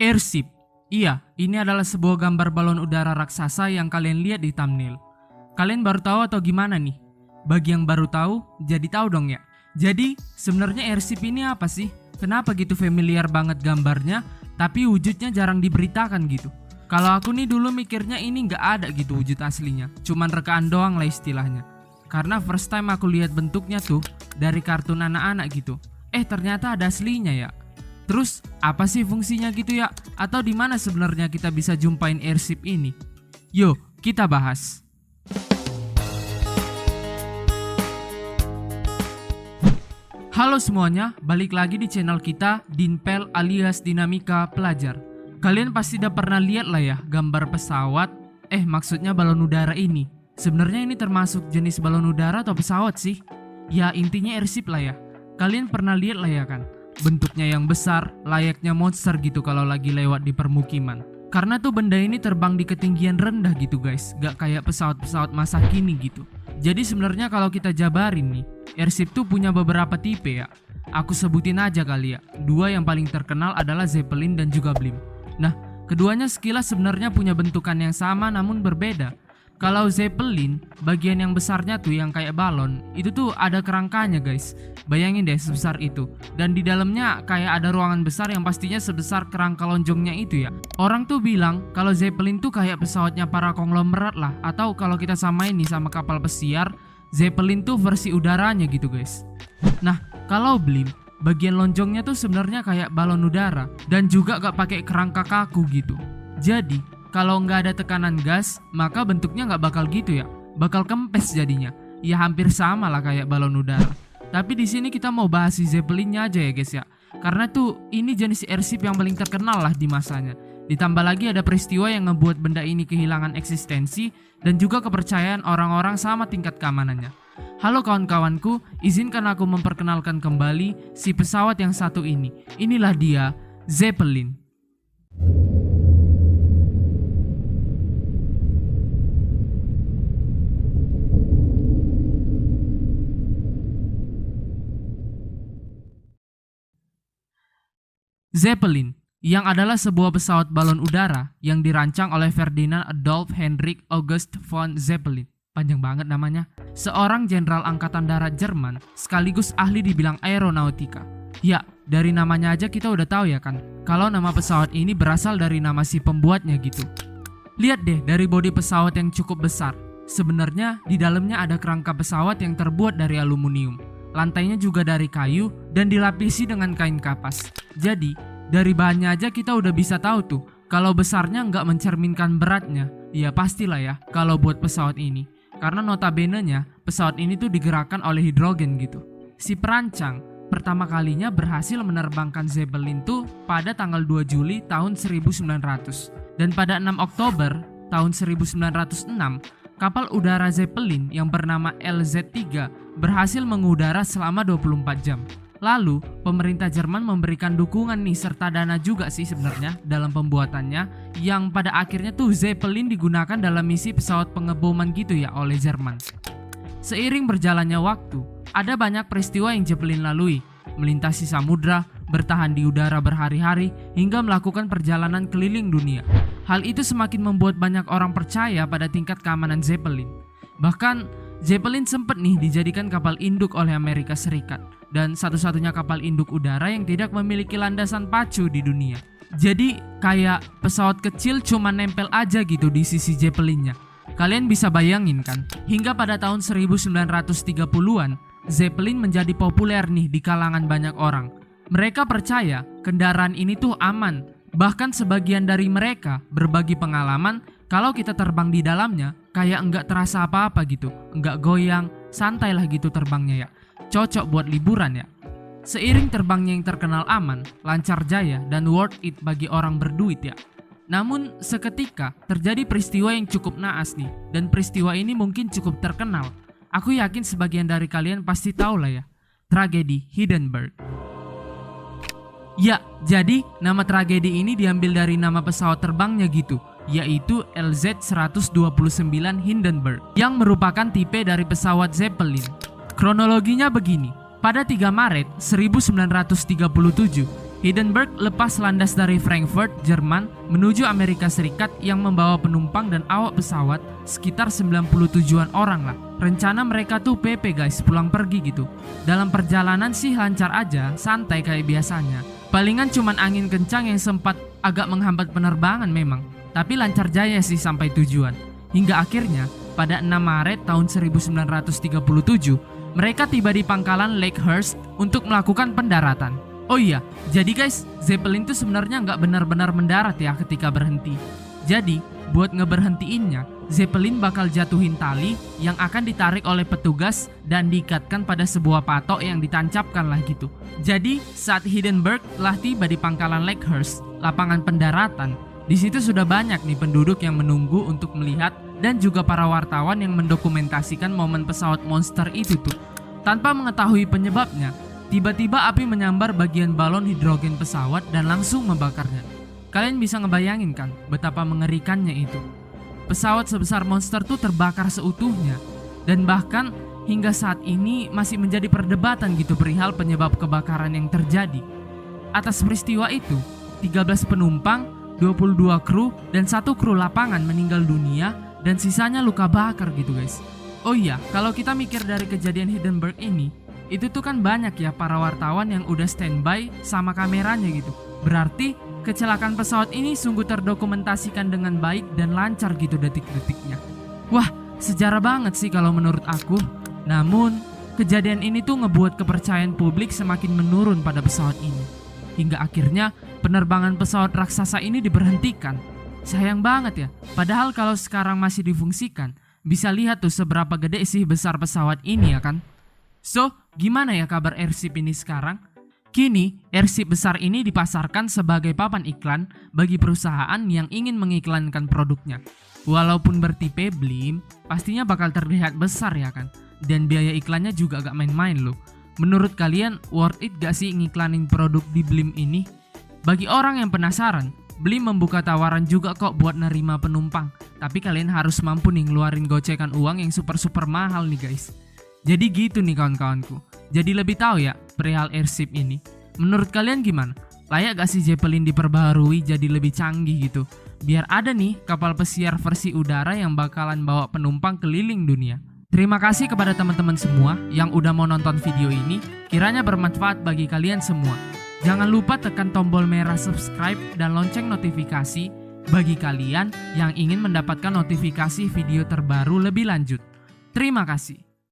Airship. Iya, ini adalah sebuah gambar balon udara raksasa yang kalian lihat di thumbnail. Kalian baru tahu atau gimana nih? Bagi yang baru tahu, jadi tahu dong ya. Jadi, sebenarnya airship ini apa sih? Kenapa gitu familiar banget gambarnya, tapi wujudnya jarang diberitakan gitu? Kalau aku nih dulu mikirnya ini nggak ada gitu wujud aslinya, cuman rekaan doang lah istilahnya. Karena first time aku lihat bentuknya tuh dari kartun anak-anak gitu. Ternyata ada aslinya ya. Terus apa sih fungsinya gitu ya? Atau di mana sebenarnya kita bisa jumpain airship ini? Yuk, kita bahas. Halo semuanya, balik lagi di channel kita Dinpel alias Dinamika Pelajar. Kalian pasti udah pernah lihat lah ya gambar pesawat, maksudnya balon udara ini. Sebenarnya ini termasuk jenis balon udara atau pesawat sih? Ya intinya airship lah ya. Kalian pernah lihat lah ya kan? Bentuknya yang besar, layaknya monster gitu kalau lagi lewat di permukiman. Karena tuh benda ini terbang di ketinggian rendah gitu guys, gak kayak pesawat-pesawat masa kini gitu. Jadi sebenarnya kalau kita jabarin nih, airship tuh punya beberapa tipe ya. Aku sebutin aja kali ya. Dua yang paling terkenal adalah Zeppelin dan juga Blimp. Nah, keduanya sekilas sebenarnya punya bentukan yang sama namun berbeda. Kalau Zeppelin, bagian yang besarnya tuh yang kayak balon, itu tuh ada kerangkanya guys. Bayangin deh sebesar itu. Dan di dalamnya kayak ada ruangan besar yang pastinya sebesar kerangka lonjongnya itu ya. Orang tuh bilang kalau Zeppelin tuh kayak pesawatnya para konglomerat lah. Atau kalau kita samain nih sama kapal pesiar, Zeppelin tuh versi udaranya gitu guys. Nah, kalau Blimp, bagian lonjongnya tuh sebenarnya kayak balon udara dan juga gak pakai kerangka kaku gitu. Jadi kalau nggak ada tekanan gas, maka bentuknya nggak bakal gitu ya, bakal kempes jadinya. Ya hampir sama lah kayak balon udara. Tapi di sini kita mau bahas si Zeppelinnya aja ya guys ya, karena tuh ini jenis airship yang paling terkenal lah di masanya. Ditambah lagi ada peristiwa yang ngebuat benda ini kehilangan eksistensi dan juga kepercayaan orang-orang sama tingkat keamanannya. Halo kawan-kawanku, izinkan aku memperkenalkan kembali si pesawat yang satu ini. Inilah dia, Zeppelin. Zeppelin, yang adalah sebuah pesawat balon udara yang dirancang oleh Ferdinand Adolf Heinrich August von Zeppelin. Panjang banget namanya. Seorang jenderal angkatan darat Jerman sekaligus ahli di bidang aeronautika. Ya, dari namanya aja kita udah tahu ya kan, kalau nama pesawat ini berasal dari nama si pembuatnya gitu. Lihat deh dari bodi pesawat yang cukup besar. Sebenarnya di dalamnya ada kerangka pesawat yang terbuat dari aluminium. Lantainya juga dari kayu dan dilapisi dengan kain kapas. Jadi dari bahannya aja kita udah bisa tahu tuh kalau besarnya nggak mencerminkan beratnya. Ya pastilah ya kalau buat pesawat ini. Karena notabene-nya pesawat ini tuh digerakkan oleh hidrogen gitu. Si perancang pertama kalinya berhasil menerbangkan Zeppelin tuh pada tanggal 2 Juli tahun 1900. Dan pada 6 Oktober tahun 1906 kapal udara Zeppelin yang bernama LZ-3 berhasil mengudara selama 24 jam. Lalu, pemerintah Jerman memberikan dukungan nih serta dana juga sih sebenarnya dalam pembuatannya, yang pada akhirnya tuh Zeppelin digunakan dalam misi pesawat pengeboman gitu ya oleh Jerman. Seiring berjalannya waktu, ada banyak peristiwa yang Zeppelin lalui, melintasi samudra, bertahan di udara berhari-hari, hingga melakukan perjalanan keliling dunia. Hal itu semakin membuat banyak orang percaya pada tingkat keamanan Zeppelin. Bahkan Zeppelin sempat nih dijadikan kapal induk oleh Amerika Serikat dan satu-satunya kapal induk udara yang tidak memiliki landasan pacu di dunia. Jadi kayak pesawat kecil cuma nempel aja gitu di sisi Zeppelinnya. Kalian bisa bayangin kan, hingga pada tahun 1930-an Zeppelin menjadi populer nih di kalangan banyak orang. Mereka percaya kendaraan ini tuh aman. Bahkan sebagian dari mereka berbagi pengalaman kalau kita terbang di dalamnya kayak enggak terasa apa-apa gitu, enggak goyang, santai lah gitu terbangnya ya. Cocok buat liburan ya. Seiring terbangnya yang terkenal aman, lancar jaya, dan worth it bagi orang berduit ya. Namun seketika terjadi peristiwa yang cukup naas nih, dan peristiwa ini mungkin cukup terkenal. Aku yakin sebagian dari kalian pasti tahu lah ya, tragedi Hindenburg. Ya, jadi nama tragedi ini diambil dari nama pesawat terbangnya gitu, yaitu LZ-129 Hindenburg, yang merupakan tipe dari pesawat Zeppelin. Kronologinya begini, pada 3 Maret 1937, Hindenburg lepas landas dari Frankfurt, Jerman menuju Amerika Serikat yang membawa penumpang dan awak pesawat sekitar 97-an orang lah. Rencana mereka tuh PP guys, pulang pergi gitu. Dalam perjalanan sih lancar aja, santai kayak biasanya. Palingan cuman angin kencang yang sempat agak menghambat penerbangan memang. Tapi lancar jaya sih sampai tujuan. Hingga akhirnya pada 6 Maret tahun 1937 mereka tiba di pangkalan Lakehurst untuk melakukan pendaratan. Oh iya, jadi guys, Zeppelin tuh sebenarnya nggak benar-benar mendarat ya ketika berhenti. Jadi, buat ngeberhentiinnya, Zeppelin bakal jatuhin tali yang akan ditarik oleh petugas dan diikatkan pada sebuah patok yang ditancapkan lah gitu. Jadi, saat Hindenburg telah tiba di pangkalan Lakehurst, lapangan pendaratan, di situ sudah banyak nih penduduk yang menunggu untuk melihat dan juga para wartawan yang mendokumentasikan momen pesawat monster itu tuh. Tanpa mengetahui penyebabnya, tiba-tiba api menyambar bagian balon hidrogen pesawat dan langsung membakarnya. Kalian bisa ngebayangin kan betapa mengerikannya itu. Pesawat sebesar monster tuh terbakar seutuhnya. Dan bahkan hingga saat ini masih menjadi perdebatan gitu perihal penyebab kebakaran yang terjadi. Atas peristiwa itu, 13 penumpang, 22 kru, dan 1 kru lapangan meninggal dunia dan sisanya luka bakar gitu guys. Oh iya, kalau kita mikir dari kejadian Hindenburg ini, itu tuh kan banyak ya para wartawan yang udah standby sama kameranya gitu. Berarti kecelakaan pesawat ini sungguh terdokumentasikan dengan baik dan lancar gitu detik-detiknya. Wah, sejarah banget sih kalau menurut aku. Namun, kejadian ini tuh ngebuat kepercayaan publik semakin menurun pada pesawat ini. Hingga akhirnya penerbangan pesawat raksasa ini diberhentikan. Sayang banget ya, padahal kalau sekarang masih difungsikan, bisa lihat tuh seberapa gede sih besar pesawat ini ya kan. So, gimana ya kabar airship ini sekarang? Kini, airship besar ini dipasarkan sebagai papan iklan bagi perusahaan yang ingin mengiklankan produknya. Walaupun bertipe Blim, pastinya bakal terlihat besar ya kan? Dan biaya iklannya juga gak main-main loh. Menurut kalian, worth it gak sih ngiklanin produk di Blim ini? Bagi orang yang penasaran, Blim membuka tawaran juga kok buat nerima penumpang. Tapi kalian harus mampu nih ngeluarin gocekan uang yang super mahal nih guys. Jadi gitu nih kawan-kawanku. Jadi lebih tahu ya perihal airship ini. Menurut kalian gimana? Layak gak sih Zeppelin diperbaharui jadi lebih canggih gitu? Biar ada nih kapal pesiar versi udara yang bakalan bawa penumpang keliling dunia. Terima kasih kepada teman-teman semua yang udah mau nonton video ini. Kiranya bermanfaat bagi kalian semua. Jangan lupa tekan tombol merah subscribe dan lonceng notifikasi bagi kalian yang ingin mendapatkan notifikasi video terbaru lebih lanjut. Terima kasih.